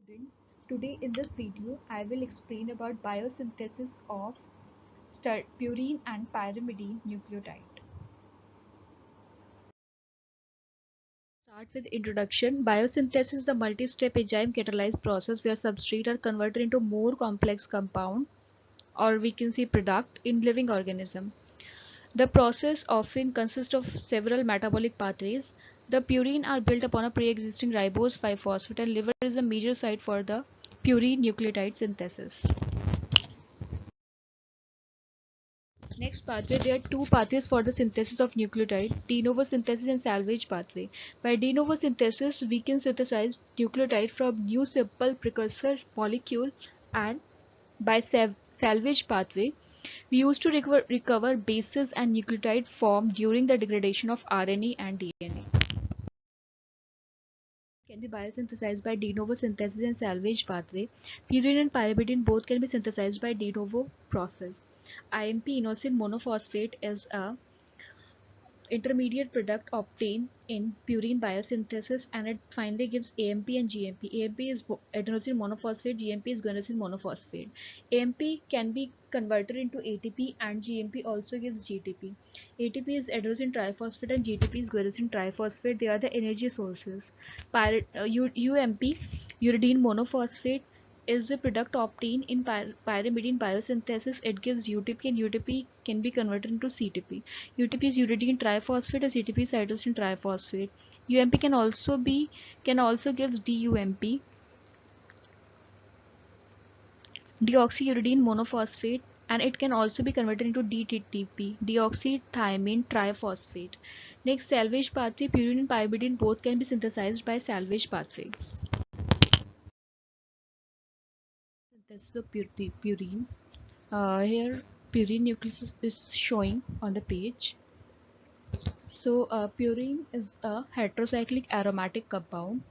students. Today in this video, I will explain about biosynthesis of purine and pyrimidine nucleotide. Start with introduction. Biosynthesis is the multi-step enzyme catalyzed process where substrate are converted into more complex compound, or we can say product, in living organism. The process often consists of several metabolic pathways. The purine are built upon a pre-existing ribose 5-phosphate, and liver is a major site for the purine nucleotide synthesis. Next pathway, there are two pathways for the synthesis of nucleotide: de novo synthesis and salvage pathway. By de novo synthesis, we can synthesize nucleotide from new simple precursor molecule, and by salvage pathway, we used to recover bases and nucleotide formed during the degradation of RNA and DNA. Can be biosynthesized by de novo synthesis and salvage pathway. Purine and pyrimidine both can be synthesized by de novo process. IMP inosine monophosphate is a intermediate product obtained in purine biosynthesis, and it finally gives AMP and GMP. AMP is adenosine monophosphate, GMP is guanosine monophosphate. AMP can be converted into ATP, and GMP also gives GTP. ATP is adenosine triphosphate and GTP is guanosine triphosphate. They are the energy sources. UMP, uridine monophosphate, is the product obtained in pyrimidine biosynthesis. It gives UTP, and UTP can be converted into CTP. UTP is uridine triphosphate, and CTP is cytosine triphosphate. UMP can also gives DUMP, deoxyuridine monophosphate, and it can also be converted into DTTP, deoxythymine triphosphate. Next, salvage pathway. Purine and pyrimidine both can be synthesized by salvage pathway. Synthesis of purine. Here purine nucleus is showing on the page. So purine is a heterocyclic aromatic compound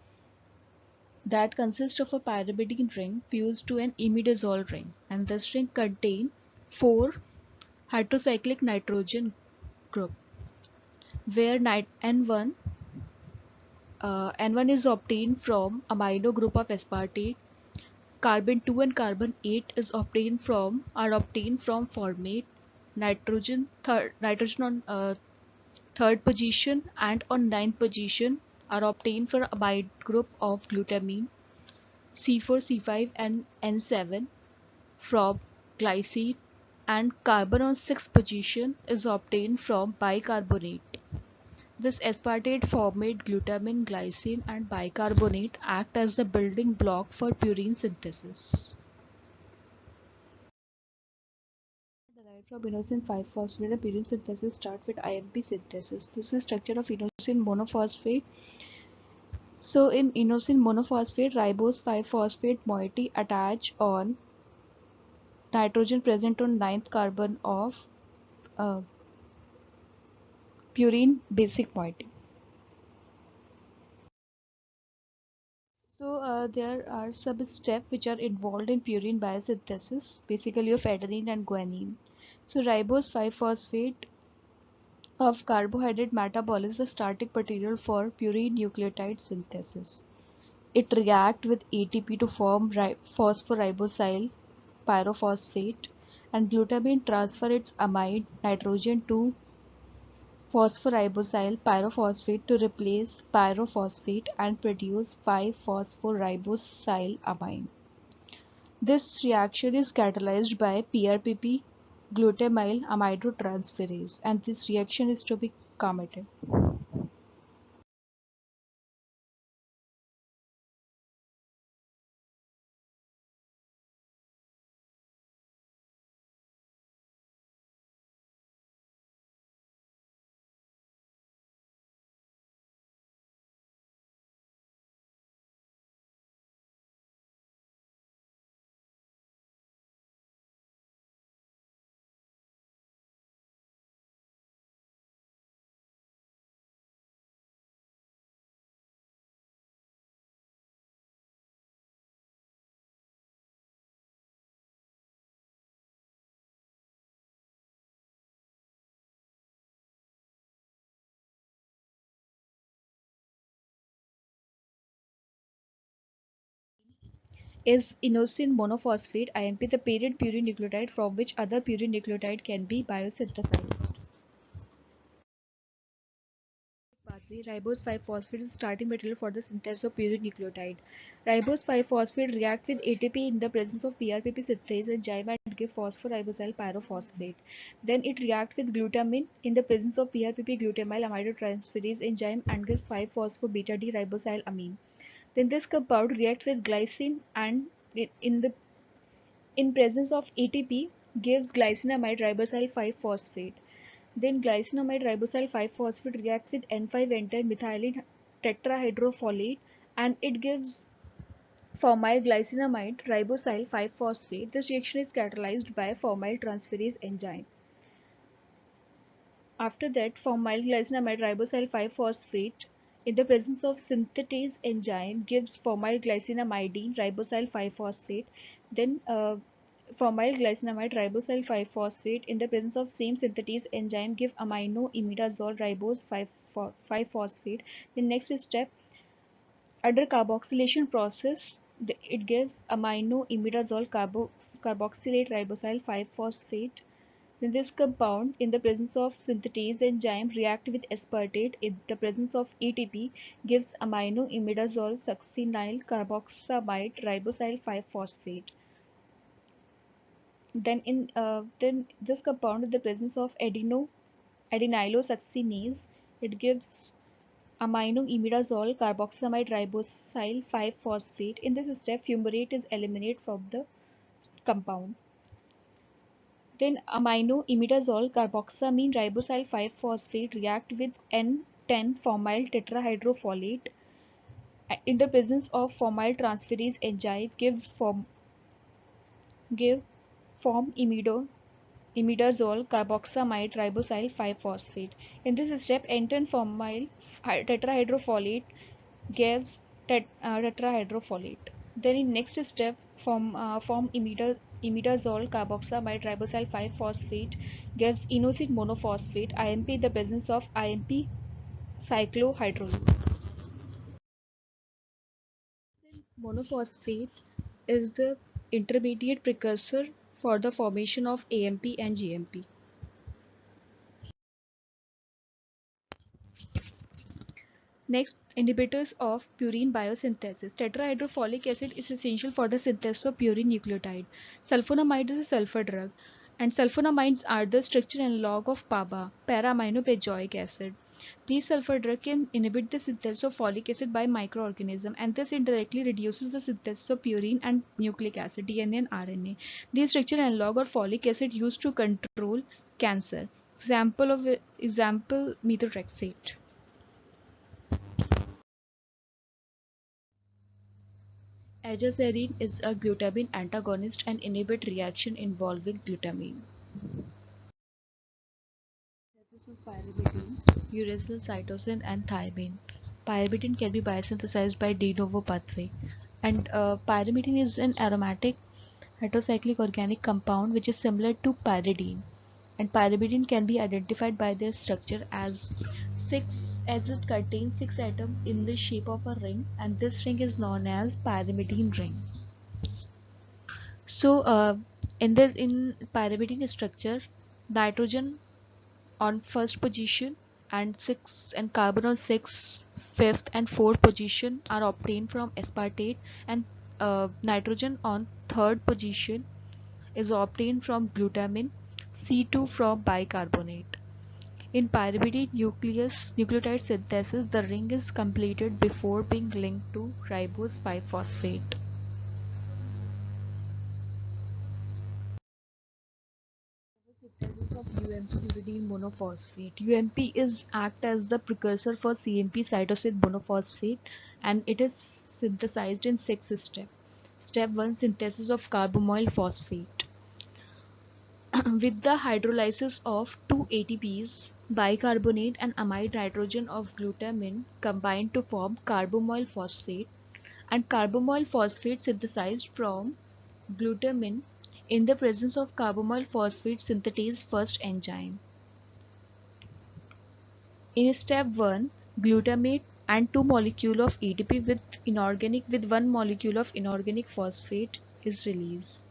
that consists of a pyrimidine ring fused to an imidazole ring, and this ring contains four heterocyclic nitrogen group, where N1 is obtained from amino group of aspartate. Carbon 2 and carbon 8 are obtained from formate. Nitrogen on third position and on ninth position are obtained from amide group of glutamine. C4, C5 and N7 from glycine, and carbon on sixth position is obtained from bicarbonate. This aspartate formate, glutamine, glycine and bicarbonate act as the building block for purine synthesis. Derived from inosine 5-phosphate, the purine synthesis starts with IMP synthesis. This is the structure of inosine monophosphate. So in inosine monophosphate, ribose 5-phosphate moiety attach on nitrogen present on ninth carbon of uh, purine basic moiety. So there are some steps which are involved in purine biosynthesis, basically of adenine and guanine. So ribose 5-phosphate of carbohydrate metabolism is the starting material for purine nucleotide synthesis. It reacts with ATP to form phosphoribosyl pyrophosphate, and glutamine transfer its amide nitrogen to phosphoribosyl pyrophosphate to replace pyrophosphate and produce 5-phosphoribosyl This reaction is catalyzed by PRPP glutamyl amidrotransferase, and this reaction is to be commented. is inosine monophosphate IMP, the parent purine nucleotide from which other purine nucleotide can be biosynthesized. Pathway. Ribose 5-phosphate is the starting material for the synthesis of purine nucleotide. Ribose 5-phosphate react with ATP in the presence of PRPP synthase enzyme and give phosphoribosyl pyrophosphate. Then it reacts with glutamine in the presence of PRPP glutamyl aminotransferase enzyme and gives 5-phosphobeta-D ribosylamine. Then this compound reacts with glycine and in the in presence of ATP gives glycinamide ribosyl 5-phosphate. Then glycinamide ribosyl 5-phosphate reacts with N5-enter methylene tetrahydrofolate and it gives formyl glycinamide ribosyl 5-phosphate. This reaction is catalyzed by formyl transferase enzyme. After that, formyl glycinamide ribosyl 5-phosphate in the presence of synthetase enzyme gives formyl glycinamide ribosyl 5-phosphate. Then formyl glycinamide ribosyl 5-phosphate in the presence of same synthetase enzyme give amino imidazole ribose 5-phosphate. The next step, under carboxylation process, it gives amino imidazole carboxylate ribosyl 5-phosphate. Then this compound in the presence of synthetase enzyme react with aspartate in the presence of ATP gives amino imidazole succinyl carboxamide ribosyl 5-phosphate. Then this compound in the presence of adenylosuccinase, it gives amino imidazole carboxamide ribosyl 5-phosphate. In this step, fumarate is eliminated from the compound. Then amino imidazole carboxamine ribosyl 5-phosphate react with N10 formyl tetrahydrofolate in the presence of formyl transferase enzyme give form imidazole carboxamide ribosyl 5-phosphate. In this step, N10 formyl tetrahydrofolate gives tetrahydrofolate. Then in next step, form imidazole carboxamide ribosyl 5-phosphate gives inosine monophosphate IMP in the presence of IMP cyclohydrolase. Monophosphate is the intermediate precursor for the formation of AMP and GMP. Next, inhibitors of purine biosynthesis. Tetrahydrofolic acid is essential for the synthesis of purine nucleotide. Sulfonamide is a sulfur drug, and sulfonamides are the structural analog of PABA, para-aminobenzoic acid. These sulfur drugs can inhibit the synthesis of folic acid by microorganisms, and this indirectly reduces the synthesis of purine and nucleic acid, DNA and RNA. These structural analog of folic acid used to control cancer. Example methotrexate. Azathioprine is a glutamine antagonist and inhibit reaction involving glutamine. Synthesis of pyrimidine, uracil, cytosine, and thymine. Pyrimidine can be biosynthesized by de novo pathway, and pyrimidine is an aromatic heterocyclic organic compound which is similar to pyridine. And pyrimidine can be identified by their structure as it contains 6 atoms in the shape of a ring, and this ring is known as pyrimidine ring. So, in pyrimidine structure, nitrogen on first position and carbon on sixth, fifth, and fourth position are obtained from aspartate, and nitrogen on third position is obtained from glutamine, C2 from bicarbonate. In pyrimidine nucleotide synthesis, the ring is completed before being linked to ribose 5-phosphate. Synthesis of UMP pyridine monophosphate. UMP is act as the precursor for CMP cytosine monophosphate, and it is synthesized in 6 steps. Step 1, synthesis of carbamoyl phosphate. With the hydrolysis of 2 ATPs, bicarbonate and amide nitrogen of glutamine combine to form carbamoyl phosphate, and carbamoyl phosphate synthesized from glutamine in the presence of carbamoyl phosphate synthetase first enzyme. In step 1, glutamate and 2 molecule of ATP with 1 molecule of inorganic phosphate is released.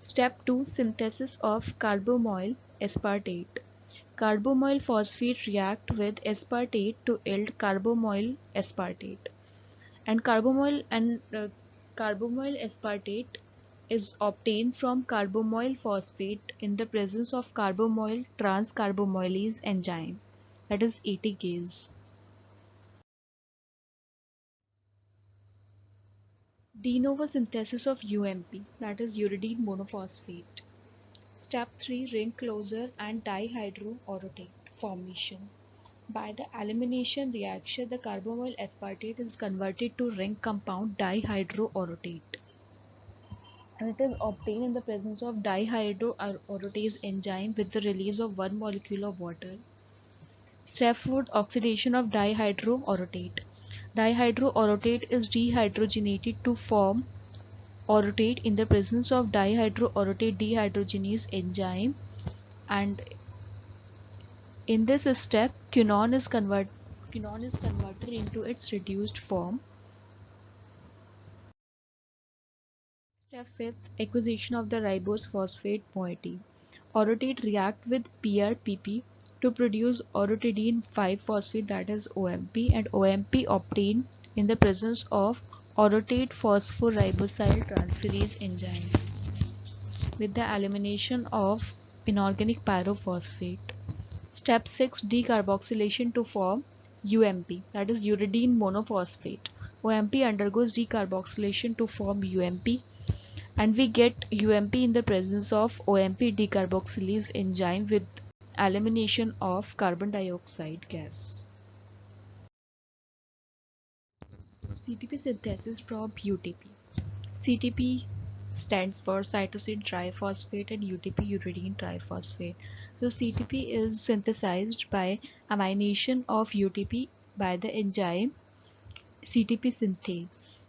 Step 2, synthesis of carbamoyl aspartate. Carbamoyl phosphate react with aspartate to yield carbamoyl aspartate. And carbamoyl aspartate is obtained from carbamoyl phosphate in the presence of carbamoyl transcarbamylase enzyme, that is ATPase. De novo synthesis of UMP, that is uridine monophosphate. Step 3, ring closure and dihydroorotate formation. By the elimination reaction, the carbamoyl aspartate is converted to ring compound dihydroorotate, and it is obtained in the presence of dihydroorotase enzyme with the release of 1 molecule of water. Step 4, oxidation of dihydroorotate. Dihydroorotate is dehydrogenated to form orotate in the presence of dihydroorotate dehydrogenase enzyme, and in this step quinone is converted into its reduced form. Step 5, acquisition of the ribose phosphate moiety. Orotate react with PRPP to produce orotidine 5-phosphate, that is OMP, and OMP obtained in the presence of orotate phosphoribosyl transferase enzyme with the elimination of inorganic pyrophosphate. Step 6, decarboxylation to form UMP, that is uridine monophosphate. OMP undergoes decarboxylation to form UMP, and we get UMP in the presence of OMP decarboxylase enzyme with elimination of carbon dioxide gas. CTP synthesis from UTP. CTP stands for cytosine triphosphate and UTP uridine triphosphate. So CTP is synthesized by amination of UTP by the enzyme CTP synthase.